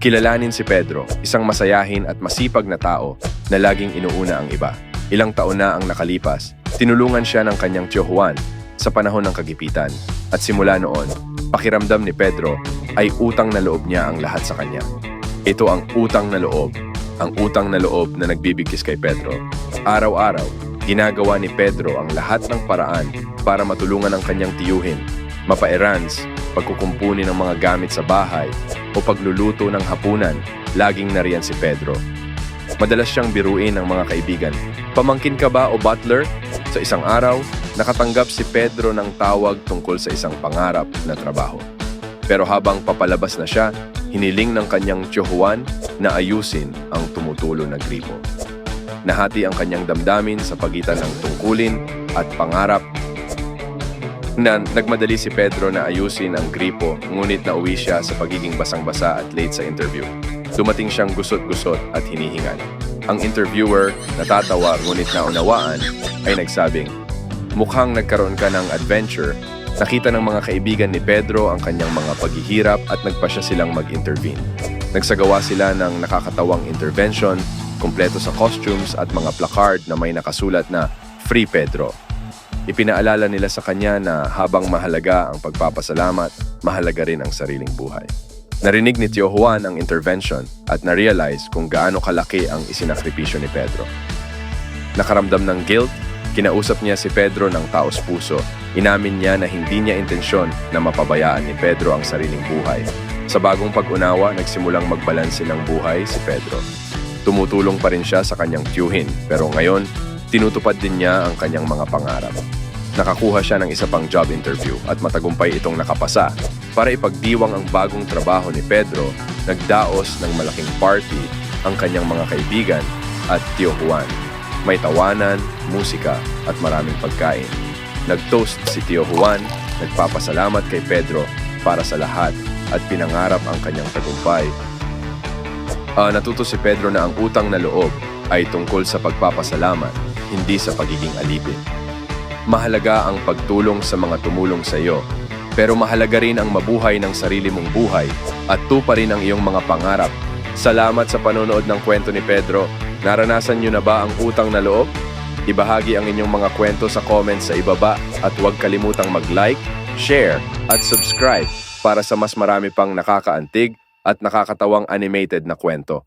Kilalanin si Pedro, isang masayahin at masipag na tao na laging inuuna ang iba. Ilang taon na ang nakalipas, tinulungan siya ng kanyang tiyo Juan sa panahon ng kagipitan. At simula noon, pakiramdam ni Pedro ay utang na loob niya ang lahat sa kanya. Ito ang utang na loob na nagbibigkis kay Pedro. Araw-araw, ginagawa ni Pedro ang lahat ng paraan para matulungan ang kanyang tiyuhin, mapa-errands, pagkukumpuni ng mga gamit sa bahay o pagluluto ng hapunan, laging nariyan si Pedro. Madalas siyang biruin ng mga kaibigan. Pamangkin ka ba o butler? Sa isang araw, nakatanggap si Pedro ng tawag tungkol sa isang pangarap na trabaho. Pero habang papalabas na siya, hiniling ng kanyang tiyo Juan na ayusin ang tumutulo na gripo. Nahati ang kanyang damdamin sa pagitan ng tungkulin at pangarap. Nagmadali si Pedro na ayusin ang gripo, ngunit nauwi siya sa pagiging basang-basa at late sa interview. Dumating siyang gusot-gusot at hinihingal. Ang interviewer, natatawa ngunit naunawaan, ay nagsabing, "Mukhang nagkaroon ka ng adventure." Nakita ng mga kaibigan ni Pedro ang kanyang mga paghihirap at nagpasya silang mag-intervene. Nagsagawa sila ng nakakatawang intervention, kumpleto sa costumes at mga placard na may nakasulat na Free Pedro. Ipinaalala nila sa kanya na habang mahalaga ang pagpapasalamat, mahalaga rin ang sariling buhay. Narinig ni Tio Juan ang intervention at na-realize kung gaano kalaki ang isinakripisyo ni Pedro. Nakaramdam ng guilt, kinausap niya si Pedro ng taos puso. Inamin niya na hindi niya intensyon na mapabayaan ni Pedro ang sariling buhay. Sa bagong pag-unawa, nagsimulang magbalanse ng buhay si Pedro. Tumutulong pa rin siya sa kanyang tiyuhin, pero ngayon, tinutupad din niya ang kanyang mga pangarap. Nakakuha siya ng isa pang job interview at matagumpay itong nakapasa. Para ipagdiwang ang bagong trabaho ni Pedro, nagdaos ng malaking party ang kanyang mga kaibigan at Tio Juan. May tawanan, musika at maraming pagkain. Nag-toast si Tio Juan, nagpapasalamat kay Pedro para sa lahat at pinangarap ang kanyang tagumpay. Natuto si Pedro na ang utang na loob ay tungkol sa pagpapasalamat, hindi sa pagiging alipin. Mahalaga ang pagtulong sa mga tumulong sa iyo, pero mahalaga rin ang mabuhay ng sarili mong buhay at tuparin ang iyong mga pangarap. Salamat sa panonood ng kwento ni Pedro. Naranasan niyo na ba ang utang na loob? Ibahagi ang inyong mga kwento sa comments sa ibaba at huwag kalimutang mag-like, share at subscribe para sa mas marami pang nakakaantig at nakakatawang animated na kwento.